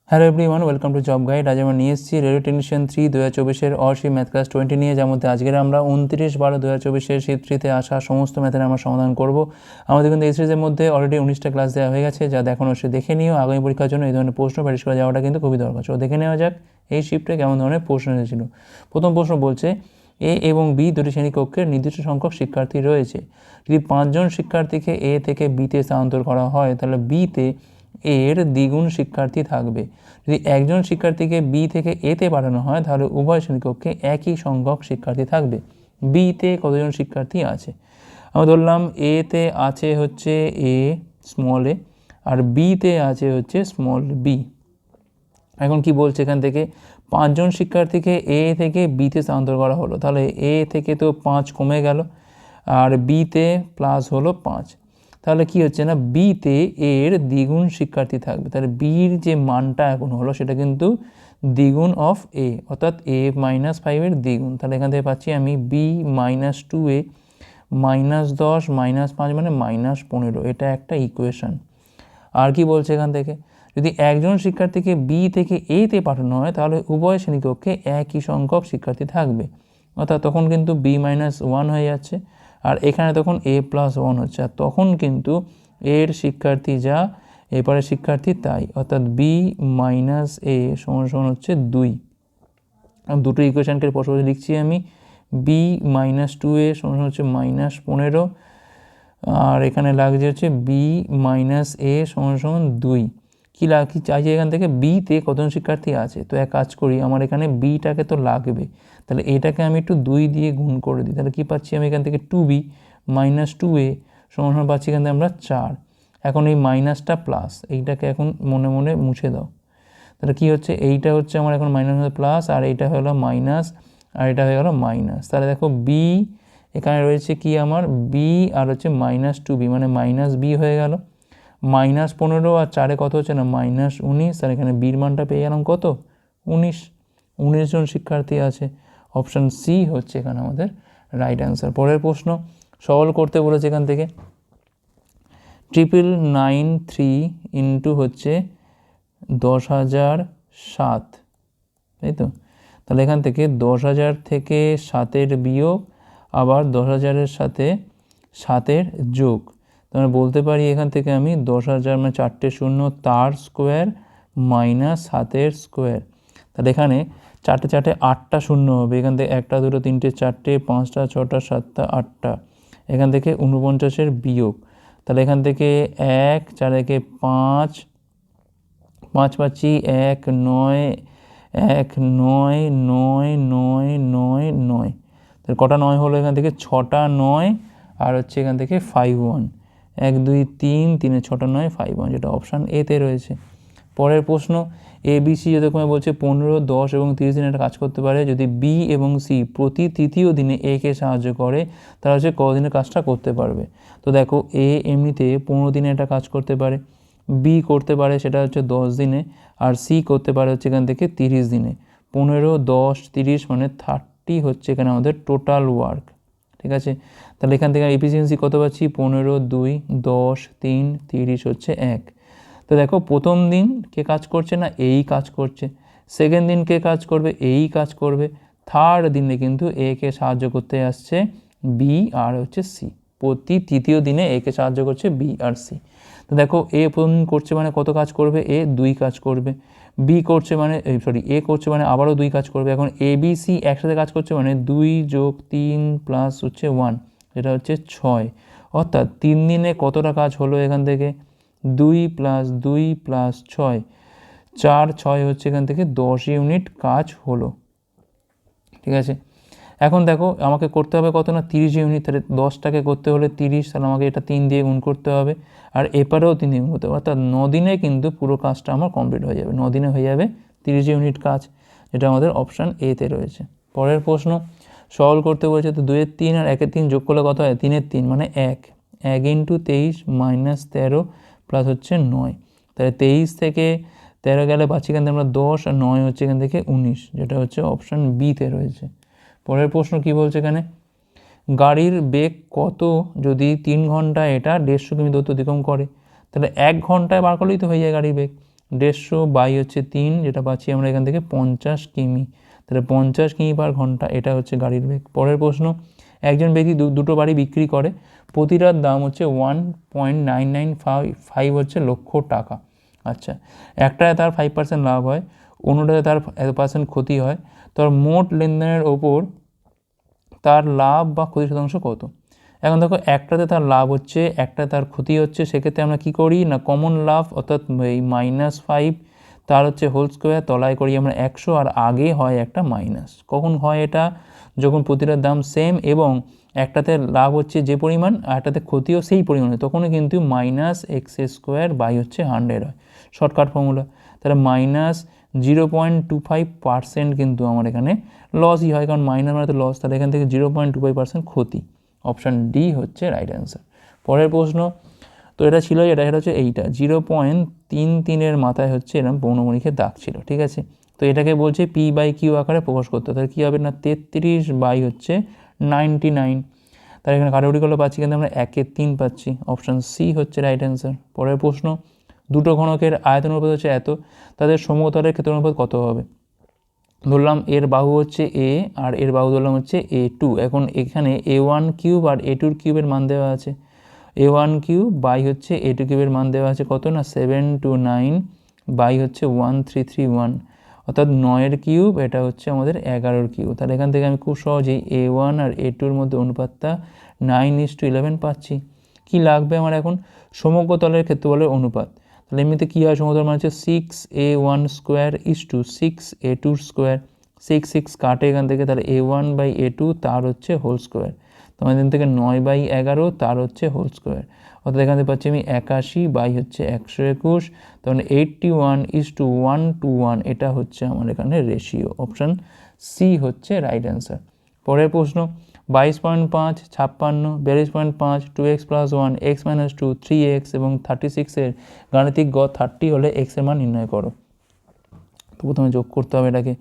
Hello everyone, welcome to job guide. আজ আমরা নিয়ে এসেছি রেডিও টেকনিশিয়ান 3 2024-এর অর্শি ম্যাথ ক্লাস 20 নিয়ে, যার মধ্যে আজকের আমরা 29/12/2024-এর শিফট 3-তে আসা সমস্ত ম্যাথের আমরা সমাধান করব। আমাদের কিন্তু এই সিরিজের মধ্যে অলরেডি 19টা ক্লাস দেওয়া হয়ে গেছে, যা দেখানো সে দেখে নিও। আগামী পরীক্ষার জন্য এই ধরনের প্রশ্ন প্র্যাকটিস করে যাওয়াটা কিন্তু খুবই দরকার। চলো দেখে নেওয়া যাক এই শিফটে কেমন ধরনের প্রশ্ন এসেছিল। প্রথম প্রশ্ন বলছে, এ এবং বি দুটি শ্রেণীকক্ষের নির্দিষ্ট সংখ্যক শিক্ষার্থী রয়েছে। যদি 5 জন শিক্ষার্থীকে এ থেকে বিতে স্থানান্তর করা হয়, তাহলে বিতে এর দ্বিগুণ শিক্ষার্থী থাকবে। যদি একজন শিক্ষার্থীকে বি থেকে এতে পাঠানো হয়, তাহলে উভয় শ্রেণীকক্ষে একই সংখ্যক শিক্ষার্থী থাকবে। বিতে কতজন শিক্ষার্থী আছে? আমরা ধরলাম এতে আছে হচ্ছে এ স্মল এ, আর বিতে আছে হচ্ছে স্মল বি। এখন কি বলছে এখান থেকে, 5 জন শিক্ষার্থীকে এ থেকে বিতে স্থানান্তর করা হলো, তাহলে এ থেকে তো 5 কমে গেল, আর বিতে প্লাস হলো 5। তাহলে কি হচ্ছে না, বিতে এর দ্বিগুণ শিক্ষার্থী থাকবে। তাহলে বির যে মানটা এখন হলো সেটা কিন্তু দ্বিগুণ অফ এ, অর্থাৎ a - 5-এর দ্বিগুণ। তাহলে এখান থেকে পাচ্ছি আমি বি - 2a -10 -5 মানে -15। এটা একটা ইকুয়েশন। আর কি বলছে এখান থেকে, যদি একজন শিক্ষার্থীকে বি থেকে এতে পাঠানো হয়, তাহলে উভয় শ্রেণীকক্ষে একই সংখ্যক শিক্ষার্থী থাকবে। অর্থাৎ তখন কিন্তু বি -1 হয়ে যাচ্ছে, আর এখানে তখন a + 1 হচ্ছে, আর তখন কিন্তু এর শিক্ষার্থী যা, এবারে শিক্ষার্থী তাই, অর্থাৎ বি - a = হচ্ছে 2। দুটো ইকুয়েশনকে পরস্পর লিখছি আমি, বি - 2a = হচ্ছে -15, আর এখানে লাগছে হচ্ছে বি - a = 2। কী চাইছে এখান থেকে, বিতে কতজন শিক্ষার্থী আছে। তো এক কাজ করি, আমার এখানে বিটাকে তো লাগবে, তাহলে এটাকে আমি একটু 2 দিয়ে গুণ করে দিই। তাহলে কী পাচ্ছি আমি এখান থেকে, 2b - 2a = পাচ্ছি এখান থেকে আমরা 4। এখন এই মাইনাসটা প্লাস, এইটাকে এখন মনে মনে মুছে দাও। তাহলে কী হচ্ছে, এইটা হচ্ছে আমার এখন মাইনাস প্লাস, আর এইটা হলো মাইনাস, আর এটা হয়ে গেল মাইনাস। তাহলে দেখো বি এখানে রয়েছে কি আমার, বি আর হচ্ছে -2b মানে -b হয়ে গেল। -15 আর 4-এ কত হচ্ছে না, -19। তার এখানে বির মানটা পেয়ে গেলাম কত, 19 জন শিক্ষার্থী আছে। অপশান সি হচ্ছে এখানে আমাদের রাইট অ্যান্সার। পরের প্রশ্ন সলভ করতে বলেছে এখান থেকে, 993 ইন্টু হচ্ছে 10,007, তাই তো। তাহলে এখান থেকে 10,000 থেকে 7-এর বিয়োগ, আবার 10,000-এর সাথে 7-এর যোগ। তাহলে বলতে পারি এখান থেকে আমি 10,000 মানে 4টে শূন্য, তার স্কোয়ার মাইনাস 7-এর স্কোয়ার। তাহলে এখানে 4টে 4টে 8টা শূন্য হবে, এখান থেকে 1টা 2টো 3টে 4টে 5টা 6টা 7টা 8টা, এখান থেকে 49-এর বিয়োগ। তাহলে এখান থেকে 1 4 একে 5 5 পাচ্ছি 1 9 1 9 9 9 9 9। তাহলে কটা 9 হলো, এখান থেকে 6টা 9, আর হচ্ছে এখান থেকে 5 1 1 2 3 3 6টা 9 5 1, যেটা অপশান এতে রয়েছে। পরের প্রশ্ন, এ বি সি যতক্ষণ বলছে 15 10 এবং 30 দিন একটা কাজ করতে পারে। যদি বি এবং সি প্রতি তৃতীয় দিনে এ কে সাহায্য করে, তারা হচ্ছে কদিনের কাজটা করতে পারবে। তো দেখো, এ এমনিতে 15 দিনে একটা কাজ করতে পারে, বি করতে পারে সেটা হচ্ছে 10 দিনে, আর সি করতে পারে হচ্ছে এখান থেকে 30 দিনে। 15 10 30 মানে 30 হচ্ছে এখানে আমাদের টোটাল ওয়ার্ক, ঠিক আছে। তাহলে এখান থেকে এফিসিয়েন্সি কত পাচ্ছি, 15 2 10 3 30 হচ্ছে 1। তো দেখো, প্রথম দিন কে কাজ করছে না, এই কাজ করছে। সেকেন্ড দিন কে কাজ করবে, এই কাজ করবে। থার্ড দিনে কিন্তু এ কে সাহায্য করতে আসছে বি আর হচ্ছে সি। প্রতি তৃতীয় দিনে এ কে সাহায্য করছে বি আর সি। তো দেখো, এ প্রথম দিন করছে মানে কত কাজ করবে, এ 2 কাজ করবে। বি করছে মানে এ করছে মানে আবারও 2 কাজ করবে। এখন এ বি সি একসাথে কাজ করছে মানে 2 + 3 প্লাস হচ্ছে 1, এটা হচ্ছে 6। অর্থাৎ 3 দিনে কতটা কাজ হলো, এখান থেকে 2 + 2 + 6 4 6 হচ্ছে এখান থেকে 10 ইউনিট কাজ হলো, ঠিক আছে। এখন দেখো, আমাকে করতে হবে কত না, 30 ইউনিট। তাহলে 10টাকে করতে হলে 30, তাহলে আমাকে এটা 3 দিয়ে গুণ করতে হবে, আর এপারেও 3 দিয়ে গুণ করতে হবে। অর্থাৎ 9 দিনে কিন্তু পুরো কাজটা আমার কমপ্লিট হয়ে যাবে। 9 দিনে হয়ে যাবে 30 ইউনিট কাজ, যেটা আমাদের অপশান এতে রয়েছে। পরের প্রশ্ন সলভ করতে বলেছে, তো 2-এর 3 আর 1-এর 3 যোগ করলে কত হয়, 3-এর 3 মানে 1 1 × 23 - 13 প্লাস হচ্ছে 9। তাহলে 23 থেকে 13 গেলে পাচ্ছি এখান থেকে আমরা 10, আর 9 হচ্ছে এখান থেকে 19, যেটা হচ্ছে অপশান বিতে রয়েছে। পরের প্রশ্ন কি বলছে এখানে, গাড়ির বেগ কত যদি 3 ঘন্টায় এটা 150 কিমি দূরত্ব অতিক্রম করে। তাহলে 1 ঘন্টায় বার করলেই তো হয়ে যায় গাড়ির বেগ। 150 বাই হচ্ছে 3, যেটা পাচ্ছি আমরা এখান থেকে 50 কিমি। তাহলে 50 কিমি পার ঘন্টা, এটা হচ্ছে গাড়ির বেগ। পরের প্রশ্ন, একজন ব্যক্তি দুটো বাড়ি বিক্রি করে, প্রতিটার দাম হচ্ছে 1.995 হচ্ছে লক্ষ টাকা। আচ্ছা, একটায় তার 5% লাভ হয়, অন্যটাতে তার 1% ক্ষতি হয়, তার মোট লেনদেনের ওপর তার লাভ বা ক্ষতি শতাংশ কত? এখন দেখো, একটাতে তার লাভ হচ্ছে, একটাতে তার ক্ষতি হচ্ছে, সেক্ষেত্রে আমরা কি করি না, কমন লাভ অর্থাৎ এই -5 তার হচ্ছে হোল স্কোয়ার, তলায় করি আমরা 100, আর আগে হয় একটা মাইনাস। কখন হয় এটা? যখন প্রতিটার দাম সেম এবং একটাতে লাভ হচ্ছে যে পরিমাণ আর একটাতে ক্ষতিও সেই পরিমাণ হয়, তখনই কিন্তু -x² বাই হচ্ছে 100 হয়, শর্টকাট ফর্মুলা। তাহলে -0.25% কিন্তু আমার এখানে লসই হয়, কারণ মাইনাস মানে তো লস, তাহলে এখান থেকে 0.25% ক্ষতি। অপশান ডি হচ্ছে রাইট অ্যান্সার। পরের প্রশ্ন, তো এটা ছিল, এটা হচ্ছে এইটা 0.33 মাথায় হচ্ছে এরকম পৌনমণিকের দাগ ছিল, ঠিক আছে। তো এটাকে বলছে P/Q আকারে প্রকাশ করতে, তাহলে কী হবে না 33 বাই হচ্ছে 99। তাহলে এখানে কাটাকুটি করলে পাচ্ছি কিন্তু আমরা 1/3 পাচ্ছি। অপশান সি হচ্ছে রাইট অ্যান্সার। পরের প্রশ্ন, দুটো ঘনকের আয়তন অনুপাত হচ্ছে এত, তাদের সমতলের ক্ষেত্র অনুপাত কত হবে? ধরলাম এর বাহু হচ্ছে a আর এর বাহু ধরলাম হচ্ছে a2। এখন এখানে a1 কিউব আর a2 কিউবের মান দেওয়া আছে, a1 কিউব বাই হচ্ছে a2 কিউবের মান দেওয়া আছে কত না 729 বাই হচ্ছে 1331, অর্থাৎ 9 কিউব, এটা হচ্ছে আমাদের 11 কিউব। তাহলে এখান থেকে আমি খুব সহজেই a1 আর a2-র মধ্যে অনুপাতটা 9:11 পাচ্ছি। কি লাগবে আমার এখন? সমগ্র তলের ক্ষেত্রফলের অনুপাত। তাহলে এমনিতে কী হয়, সমতল মানে হচ্ছে 6a1 square is to 6a2 square, 6 কাটে এখান থেকে, তাহলে a1 বাই a2 তার হচ্ছে হোল স্কোয়ার, তোমার এখান থেকে 9/11 তার হচ্ছে হোল স্কোয়ার, অর্থাৎ এখান থেকে পাচ্ছি আমি 81 বাই হচ্ছে 121, তখন 81:1:1, এটা হচ্ছে আমার এখানে রেশিও। অপশান সি হচ্ছে রাইট অ্যান্সার। পরের প্রশ্ন, 22.5, 56, 42.5, 2x + 1, x - 2, 3x এবং 36-এর গাণিতিক গড় 30 হলে x এর মান নির্ণয় করো। তো প্রথমে যোগ করতে হবে এটাকে,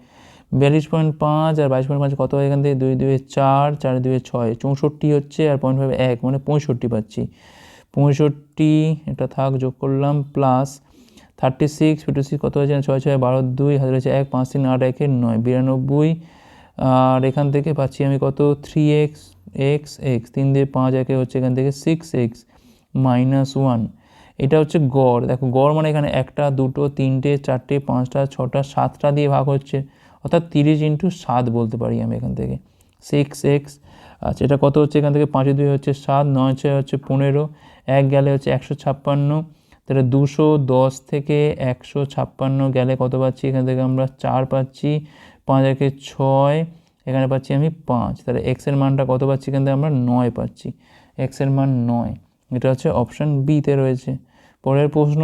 42.5 আর 22.5 কত হয়, এখান থেকে 2 2 4, 4 2 6, 64 হচ্ছে, আর 0.5 1 মানে 65 পাচ্ছি। 65 এটা থাক, যোগ করলাম, প্লাস 36, 56 কত হয়েছে 6 6 12 2, হাজার হচ্ছে 1, 5 3 8 1 9, 92, আর এখান থেকে পাচ্ছি আমি কত 3x x x, 3 দিয়ে 5 একে হচ্ছে এখান থেকে 6x - 1, এটা হচ্ছে গড়। দেখো গড় মানে এখানে 1টা 2টো 3টে 4টে 5টা 6টা 7টা দিয়ে ভাগ হচ্ছে, অর্থাৎ 30 × 7 বলতে পারি আমি এখান থেকে 6x। আচ্ছা, এটা কত হচ্ছে, এখান থেকে 5 2 হচ্ছে 7, 9 6 হচ্ছে 15, 1 গেলে হচ্ছে 156, তাহলে 210 থেকে 156 গেলে কত পাচ্ছি, এখান থেকে আমরা 4 পাচ্ছি, 5 একে 6, এখানে পাচ্ছি আমি 5, তাহলে এক্সের মানটা কত পাচ্ছি, এখান থেকে আমরা 9 পাচ্ছি, এক্সের মান 9, এটা হচ্ছে অপশান বিতে রয়েছে। পরের প্রশ্ন,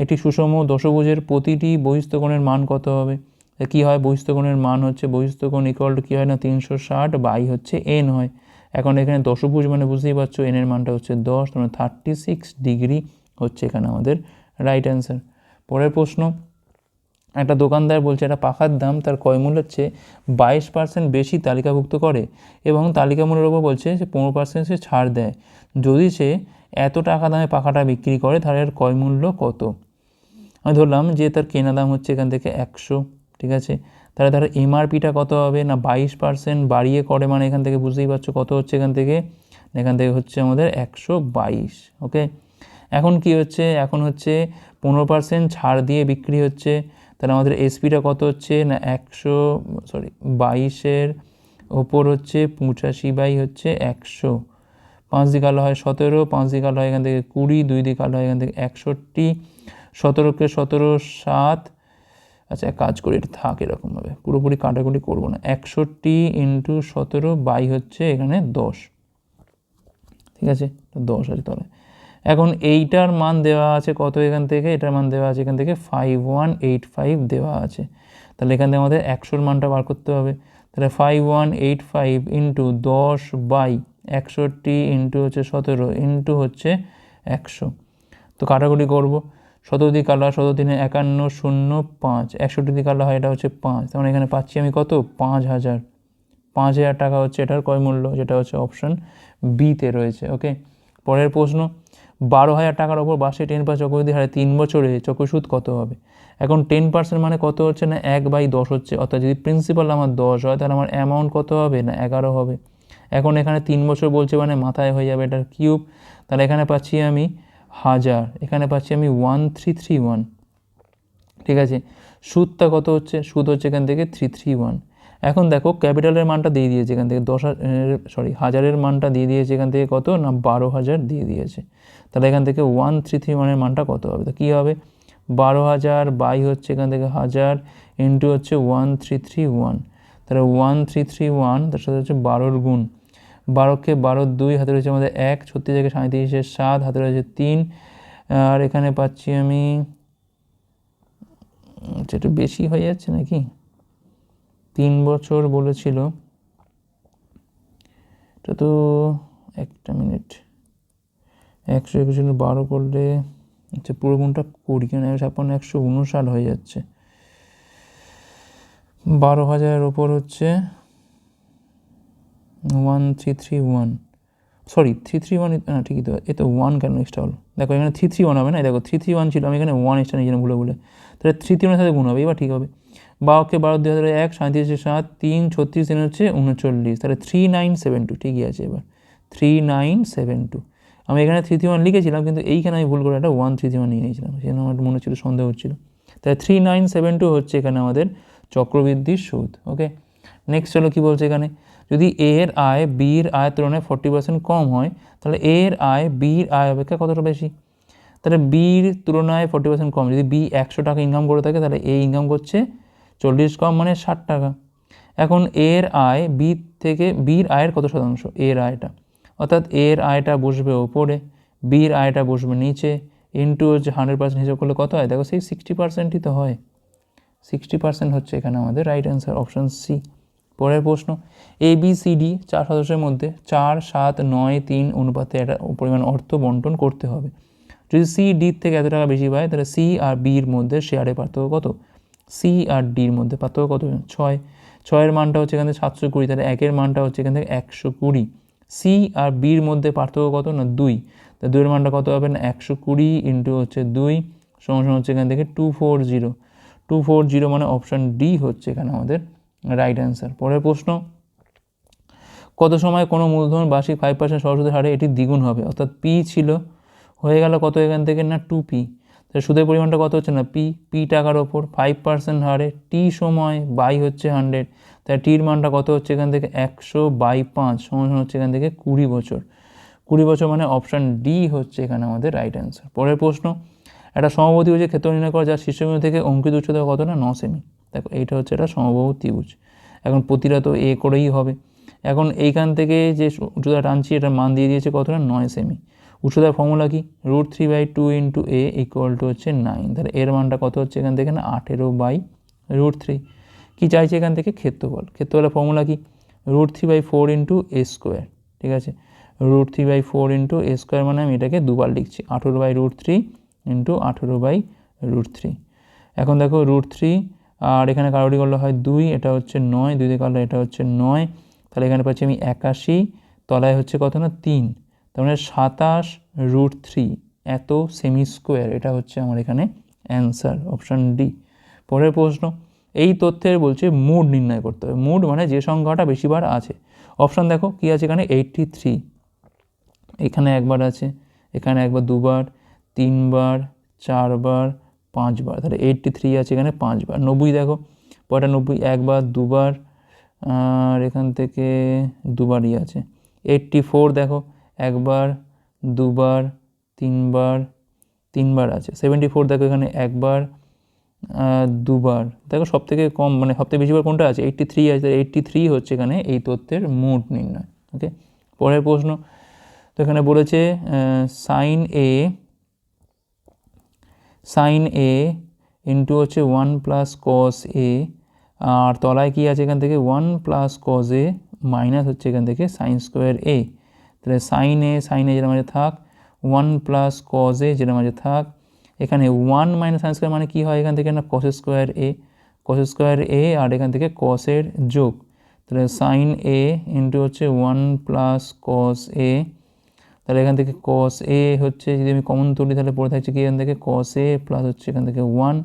একটি সুষম দশভুজের প্রতিটি বহিস্থকোণের মান কত হবে? কী হয়, বহিস্থকোণের মান হচ্ছে বহিস্থকোণ ইকুয়াল টু কী হয় না 360 বাই হচ্ছে n হয়। এখন এখানে দশভুজ মানে বুঝতেই পারছো n এর মানটা হচ্ছে 10, মানে 36 ডিগ্রি হচ্ছে এখানে আমাদের রাইট অ্যান্সার। পরের প্রশ্ন, একটা দোকানদার বলছে একটা পাখার দাম তার ক্রয় মূল্যের চেয়ে 22% বেশি তালিকাভুক্ত করে এবং তালিকা মূল্যের ওপর বলছে যে 15% সে ছাড় দেয়। যদি সে এত টাকা দামে পাখাটা বিক্রি করে তাহলে এর ক্রয় মূল্য কত? আমি ধরলাম যে তার কেনা দাম হচ্ছে এখান থেকে 100, ঠিক আছে, তাহলে তার এমআরপিটা কত হবে না 22% বাড়িয়ে করে, মানে এখান থেকে বুঝতেই পারছো কত হচ্ছে, এখান থেকে হচ্ছে আমাদের 122। ওকে, এখন কি হচ্ছে, এখন হচ্ছে 15% ছাড় দিয়ে বিক্রি হচ্ছে, তাহলে আমাদের এসপিটা কত হচ্ছে না 22-এর ওপর হচ্ছে 85 বাই হচ্ছে 100, 5 দিয়ে কালো হয় 17, 5 দিয়ে কালো হয় এখান থেকে 20, 2 দিয়ে কালো হয় এখান থেকে 61, 17কে 17 7, আচ্ছা এক কাজ করি, এটা থাক এরকমভাবে, পুরোপুরি কাটাকুটি করবো না, 61 × 17 বাই হচ্ছে এখানে 10, ঠিক আছে, 10 আছে তাহলে। এখন এইটার মান দেওয়া আছে কত, এখান থেকে এটার মান দেওয়া আছে এখান থেকে 5185 দেওয়া আছে, তাহলে এখান থেকে আমাদের 100-র মানটা বার করতে হবে। তাহলে 5185 × 10 বাই 61 ইন্টু হচ্ছে 17 ইন্টু হচ্ছে 100, তো কাটাকুটি করবো, 17 দিয়ে কালো হয় 17 দিনে 51 0 5, 61 দিয়ে কালো হয় এটা হচ্ছে 5, তখন এখানে পাচ্ছি আমি কত 5000 টাকা হচ্ছে এটার ক্রয় মূল্য, যেটা হচ্ছে অপশান বিতে রয়েছে। ওকে, পরের প্রশ্ন, 12,000 টাকার ওপর বার্ষিক 10% চক্রবৃদ্ধি হারে 3 বছরে চক্রসুদ কত হবে? এখন 10% মানে কত হচ্ছে না 1/10 হচ্ছে, অর্থাৎ যদি প্রিন্সিপাল আমার 10 হয় তাহলে আমার অ্যামাউন্ট কত হবে না 11 হবে। এখন এখানে 3 বছর বলছে মানে মাথায় হয়ে যাবে এটার কিউব, তাহলে এখানে পাচ্ছি আমি 1000, এখানে পাচ্ছি আমি 1331, ঠিক আছে। সুদটা কত হচ্ছে, সুদ হচ্ছে এখান থেকে 331। এখন দেখো ক্যাপিটালের মানটা দিয়ে দিয়েছে এখান থেকে 1000-এর মানটা দিয়ে দিয়েছে এখান থেকে কত না 12,000 দিয়ে দিয়েছে, তাহলে এখান থেকে 1331-এর মানটা কত হবে, তো কী হবে 12,000 বাই হচ্ছে এখান থেকে 1000 ইন্টু হচ্ছে 1331, তাহলে 1331 তার সাথে হচ্ছে 12 গুণ, 12কে 12 2 হাতে রয়েছে আমাদের 1, 36 থেকে 37 7, হাতে রয়েছে 3, আর এখানে পাচ্ছি আমি একটু বেশি হয়ে যাচ্ছে নাকি, 3 বছর বলেছিল, এটা তো একটা মিনিট 121 করলে আচ্ছা পুরো গুণটা 20 কেন 156 হয়ে যাচ্ছে, 12,000-এর ওপর হচ্ছে 1331, সরি 331, না ঠিকই তো, এ তো 1 কেন এক্সট্রা হলো, দেখো এখানে 331 হবে না, দেখো 331 ছিল, আমি এখানে 1 এক্সট্রা নিয়েছিলাম ভুলে, তাহলে 331-এর সাথে গুণ হবে, এবার ঠিক হবে। 12কে 12 2001, 37 7, 3 36 দিন হচ্ছে 39, তাহলে 3972 ঠিকই আছে। এবার 3972, আমি এখানে 331 লিখেছিলাম কিন্তু এইখানে আমি ভুল করে একটা 131 নিয়ে নিয়েছিলাম, সেজন্য আমার মনে হচ্ছিল সন্দেহ হচ্ছিল, তাই 3972 হচ্ছে এখানে আমাদের চক্রবৃদ্ধির সুদ। ওকে, নেক্সট চলো কী বলছে এখানে, যদি এ এর আয় বির আয়ের তুলনায় 40% কম হয় তাহলে এ এর আয় বির আয় অপেক্ষা কতটা বেশি, তাহলে বির তুলনায় 40% কম, যদি বি 100 টাকা ইনকাম করে থাকে তাহলে এ ইনকাম করছে 40 কম মানে 60 টাকা। এখন এর আয় বির আয়ের কত শতাংশ, এর আয়টা, অর্থাৎ এর আয়টা বসবে ওপরে, বির আয়টা বসবে নিচে, ইন্টু হচ্ছে 100% হিসাব করলে কত হয়, দেখো সেই 60%ই তো হয়, 60% হচ্ছে এখানে আমাদের রাইট অ্যান্সার, অপশান সি। পরের প্রশ্ন, এ বি সি ডি 4 সদস্যের মধ্যে 4 7 9 3 অনুপাতে একটা পরিমাণ অর্থ বন্টন করতে হবে, যদি সি ডির থেকে এত টাকা বেশি পায় তাহলে সি আর বির মধ্যে শেয়ারের পার্থক্য কত, সি আর ডির মধ্যে পার্থক্য কত, 6, 6-এর মানটা হচ্ছে এখান থেকে 720, তাহলে 1-এর মানটা হচ্ছে এখান থেকে 120, সি আর বির মধ্যে পার্থক্য কত না 2, তাহলে 2-এর মানটা কত হবে না 120 ইন্টু হচ্ছে 2 সমান হচ্ছে এখান থেকে 240 মানে অপশান ডি হচ্ছে এখানে আমাদের রাইট অ্যান্সার। পরের প্রশ্ন, কত সময় কোনো মূলধন বার্ষিক 5% সরস্বতীর হারে এটি দ্বিগুণ হবে, অর্থাৎ পি ছিল হয়ে গেল কত এখান থেকে না 2p, তাহলে সুদের পরিমাণটা কত হচ্ছে না পি টাকার ওপর 5% হারে টি সময় বাই হচ্ছে 100, তাই টির মানটা কত হচ্ছে এখান থেকে 100/5 সমান হচ্ছে এখান থেকে 20 বছর, 20 বছর মানে অপশান ডি হচ্ছে এখানে আমাদের রাইট অ্যান্সার। পরের প্রশ্ন, একটা সমবাহু ত্রিভুজের ক্ষেত্র নির্ণয় করা যার শীর্ষবিন্দু থেকে অঙ্কিত উচ্চতা কত না 9 সেমি, দেখো এইটা হচ্ছে একটা সমবাহু ত্রিভুজ, এখন প্রতিটা তো এ করেই হবে, এখন এইখান থেকে যে উচ্চতা টানছি এটার মান দিয়ে দিয়েছে কত না 9 সেমি, উচ্চতার ফর্মুলা কি √3/2 ইন্টু এ ইকুয়াল টু হচ্ছে 9, তাহলে এর মানটা কত হচ্ছে এখান থেকে না 18/√3, কী চাইছে এখান থেকে ক্ষেত্রফলের ফর্মুলা কি √3/4 ইন্টু এ স্কোয়ার, ঠিক আছে, √3/4 ইন্টু এ স্কোয়ার মানে আমি এটাকে দুবার লিখছি 18/√3 ইন্টু 18/√3, এখন দেখো √3 আর এখানে কারোটি করলে হয় 2, এটা হচ্ছে 9, 2 দিয়ে কাটলে এটা হচ্ছে 9, তাহলে এখানে পাচ্ছি আমি 81, তলায় হচ্ছে কত না 3, তার মানে 27√3 এত সেমি স্কোয়ার, এটা হচ্ছে আমার এখানে অ্যান্সার, অপশান ডি। পরের প্রশ্ন, এই তথ্যের বলছে মুড নির্ণয় করতে হবে, মুড মানে যে সংখ্যাটা বেশিবার আছে, অপশান দেখো কী আছে এখানে 83, এখানে একবার আছে, এখানে একবার, দুবার, 3 বার, 4 বার, 5 বার, তাহলে 83 আছে এখানে 5 বার, 90 দেখো পরটা 90 একবার, দুবার, আর এখান থেকে দুবারই আছে, 84 দেখো একবার, দুবার, 3 বার আছে, 74 দেখো এখানে একবার, দুবার, দেখো সব থেকে কম মানে সবথেকে বেশিবার কোনটা আছে 83 আছে, 83 হচ্ছে এখানে এই তথ্যের মুড নির্ণয়। ওকে, পরের প্রশ্ন, তো এখানে বলেছে সাইন এ ইন্টু হচ্ছে 1 প্লাস কস এ, আর তলায় কি আছে এখান থেকে 1 প্লাস কস এ মাইনাস হচ্ছে এখান থেকে সাইন স্কোয়ার এ, তাহলে সাইন এ যেটা মাঝে থাক, 1 প্লাস কস এ যেটা মাঝে থাক, এখানে 1 মাইনাস সাইন স্কোয়ার মানে কি হয় এখান থেকে না কস স্কোয়ার এ আর এখান থেকে কসের যোগ, তাহলে সাইন এ ইন্টু হচ্ছে 1 প্লাস কস এ, তাহলে এখান থেকে কস এ হচ্ছে যদি আমি কমন তুলি তাহলে পড়ে থাকছে কি এখান থেকে কস এ প্লাস হচ্ছে এখান থেকে 1,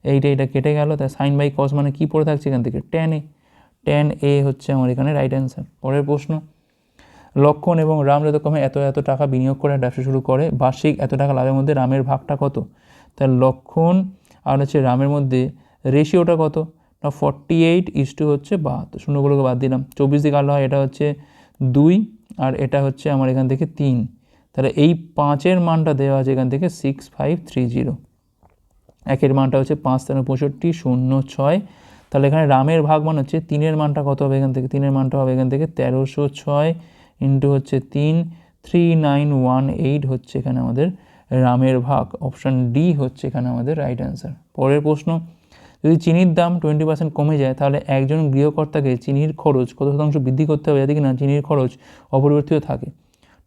এইটা কেটে গেল, তাই সাইন বাই কস মানে কী পড়ে থাকছে এখান থেকে, ট্যান এ হচ্ছে আমার এখানে রাইট অ্যান্সার। পরের প্রশ্ন, লক্ষণ এবং রাম যথাক্রমে এত টাকা বিনিয়োগ করে ব্যবসা শুরু করে, বার্ষিক এত টাকা লাভের মধ্যে রামের ভাগটা কত? তাহলে লক্ষণ আর হচ্ছে রামের মধ্যে রেশিওটা কত না 48 হচ্ছে 72, শূন্যগুলোকে বাদ দিলাম, 24 দিয়ে কাটলে হয় এটা হচ্ছে 2 আর এটা হচ্ছে আমার এখান থেকে 3, তাহলে এই 5-এর মানটা দেওয়া আছে এখান থেকে 6530, একের মানটা হচ্ছে 5 × 65 0.6, তাহলে এখানে রামের ভাগ মান হচ্ছে 3-এর মানটা কত হবে এখান থেকে, 3-এর মানটা হবে এখান থেকে 1306 ইন্টু হচ্ছে 3, 3918 হচ্ছে এখানে আমাদের রামের ভাগ। অপশান ডি হচ্ছে এখানে আমাদের রাইট অ্যান্সার। পরের প্রশ্ন, যদি চিনির দাম 20% কমে যায় তাহলে একজন গৃহকর্তাকে চিনির খরচ কত শতাংশ বৃদ্ধি করতে হবে যাতে কিনা চিনির খরচ অপরিবর্তিত থাকে?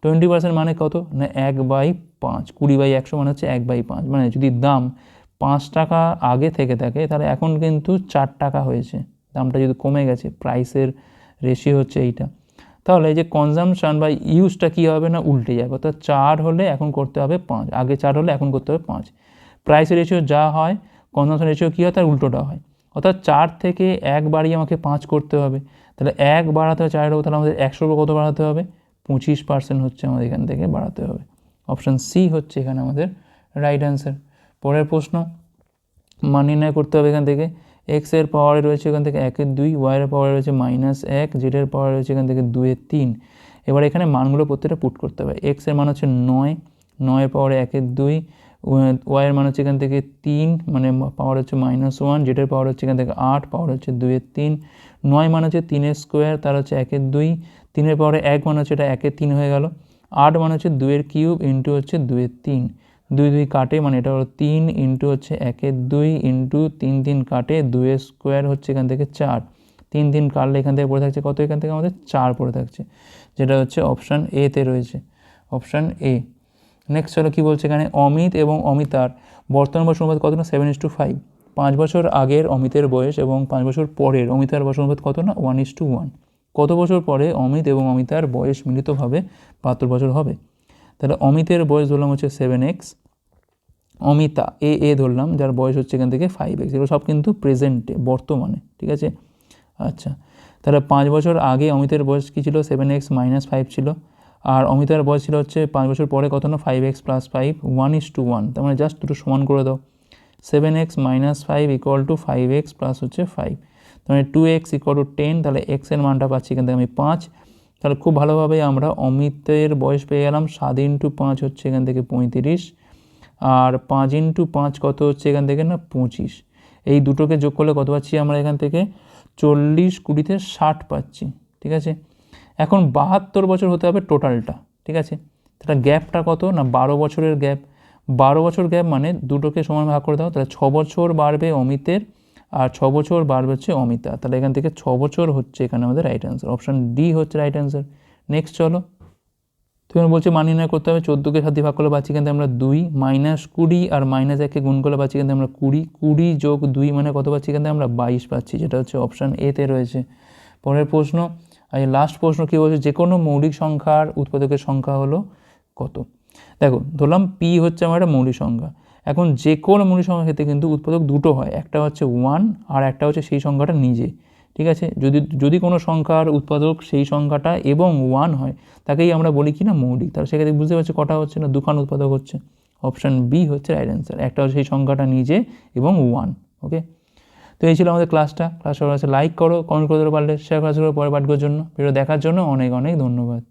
20% মানে কত না 1/5, 20/100 মানে হচ্ছে 1/5, মানে যদি দাম 5 টাকা আগে থেকে থাকে তাহলে এখন কিন্তু 4 টাকা হয়েছে, দামটা যদি কমে গেছে, প্রাইসের রেশিও হচ্ছে এইটা, তাহলে এই যে কনজামশান বা ইউজটা কী হবে না উল্টে যাবে, অর্থাৎ 4 হলে এখন করতে হবে 5, আগে 4 হলে এখন করতে হবে 5, প্রাইসের রেশিও যা হয় কনজামশন রেশিও কী হয় তার উল্টোটা হয়, অর্থাৎ 4 থেকে 1 বাড়িয়ে আমাকে 5 করতে হবে, তাহলে 1 বাড়াতে হবে 4 তাহলে আমাদের 100 কত বাড়াতে হবে, 25% হচ্ছে আমাদের এখান থেকে বাড়াতে হবে। অপশান সি হচ্ছে এখানে আমাদের রাইট অ্যান্সার। পরের প্রশ্ন, মান নির্ণয় করতে হবে এখান থেকে, এক্সের পাওয়ারে রয়েছে এখান থেকে 1/2, ওয়াইয়ের পাওয়ারে রয়েছে -1, জেডের পাওয়ারে রয়েছে এখান থেকে 2/3, এবার এখানে মানগুলো প্রত্যেকটা পুট করতে হবে। এক্সের মান হচ্ছে 9, 9-এর পাওয়ারে 1/2, ওয়াইয়ের মান হচ্ছে এখান থেকে 3 মানে পাওয়ার হচ্ছে -1, জেডের পাওয়ার হচ্ছে এখান থেকে 8, পাওয়ার হচ্ছে 2/3, 9 মান হচ্ছে 3-এর স্কোয়ার তার হচ্ছে 1/2, 3-এর পাওয়ারে 1 মান হচ্ছে এটা 1/3 হয়ে গেল, 8 মান হচ্ছে 2-এর কিউব ইন্টু হচ্ছে 2/3, 2 কাটে মানে এটা হলো 3 ইন্টু হচ্ছে 1/2 ইন্টু 3 কাটে 2-এর স্কোয়ার হচ্ছে এখান থেকে 4, 3 কাটলে এখান থেকে পড়ে থাকছে কত, এখান থেকে আমাদের 4 পড়ে থাকছে, যেটা হচ্ছে অপশান এতে রয়েছে, অপশান এ। নেক্সট হলো কী বলছে এখানে, অমিত এবং অমিতার বর্তমান বয়স অনুপাত কত না 7:5, 5 বছর আগের অমিতের বয়স এবং 5 বছর পরের অমিতার বয়স অনুপাত কত না 1:1, কত বছর পরে অমিত এবং অমিতার বয়স মিলিতভাবে 72 বছর হবে? তাহলে অমিতের বয়স ধরলাম হচ্ছে 7x, অমিতা এ ধরলাম যার বয়স হচ্ছে এখান থেকে 5x, এগুলো সব কিন্তু প্রেজেন্টে বর্তমানে, ঠিক আছে। আচ্ছা, তাহলে 5 বছর আগে অমিতের বয়স কী ছিল 7x - 5 ছিল, আর অমিতার বয়স ছিল হচ্ছে 5 বছর পরে কত না 5x + 5, 1:1, তার মানে জাস্ট দুটো সমান করে দাও, 7x - 5 = 5x প্লাস হচ্ছে 5, তার মানে 2x = 10, তাহলে x এর মানটা পাচ্ছি এখান থেকে আমি 5, তাহলে খুব ভালোভাবে আমরা অমিতের বয়স পেয়ে গেলাম, 7 × 5 হচ্ছে এখান থেকে 35, আর 5 × 5 কত হচ্ছে এখান থেকে না 25, এই দুটোকে যোগ করলে কত পাচ্ছি আমরা এখান থেকে 40, 20-তে 60 পাচ্ছি, ঠিক আছে। এখন 72 বছর হতে হবে টোটালটা, ঠিক আছে, তাহলে গ্যাপটা কত না 12 বছরের গ্যাপ, 12 বছর গ্যাপ মানে দুটোকে সমান ভাগ করে দাও, তাহলে 6 বছর বাড়বে অমিতের আর 6 বছর বাড়বে হচ্ছে অমিতা, তাহলে এখান থেকে 6 বছর হচ্ছে এখানে আমাদের রাইট অ্যান্সার, অপশান ডি হচ্ছে রাইট অ্যান্সার। নেক্সট চলো, তুমি বলছে মান নির্ণয় করতে হবে, 14কে 7 দিয়ে ভাগ করলে পাচ্ছি কিন্তু আমরা 2, -20 আর -1কে গুণ করলে পাচ্ছি কিন্তু আমরা 20, 20 যোগ 2 মানে কত পাচ্ছি কিন্তু আমরা 22 পাচ্ছি, যেটা হচ্ছে অপশান এতে রয়েছে। পরের প্রশ্ন, আর লাস্ট প্রশ্ন কী বলছে, যে কোনো মৌলিক সংখ্যার উৎপাদকের সংখ্যা হলো কত? দেখো ধরলাম পি হচ্ছে আমার একটা মৌলিক সংখ্যা, এখন যে কোনো মৌলিক সংখ্যার ক্ষেত্রে কিন্তু উৎপাদক দুটো হয়, একটা হচ্ছে 1 আর একটা হচ্ছে সেই সংখ্যাটা নিজে, ঠিক আছে। যদি কোনো সংখ্যার উৎপাদক সেই সংখ্যাটা এবং 1 হয় তাকেই আমরা বলি কি না মৌলিক, তাহলে সেক্ষেত্রে বুঝতে পারছি কটা হচ্ছে না দুখান উৎপাদক হচ্ছে, অপশান বি হচ্ছে রাইট অ্যান্সার, একটা হচ্ছে সেই সংখ্যাটা নিজে এবং 1, ওকে। তো এই ছিল আমাদের ক্লাসটা ভালো লাগলে লাইক করো, কমেন্ট করে দিতে পারলে শেয়ার করার পরে পাঠকের জন্য, ভিডিও দেখার জন্য অনেক অনেক ধন্যবাদ।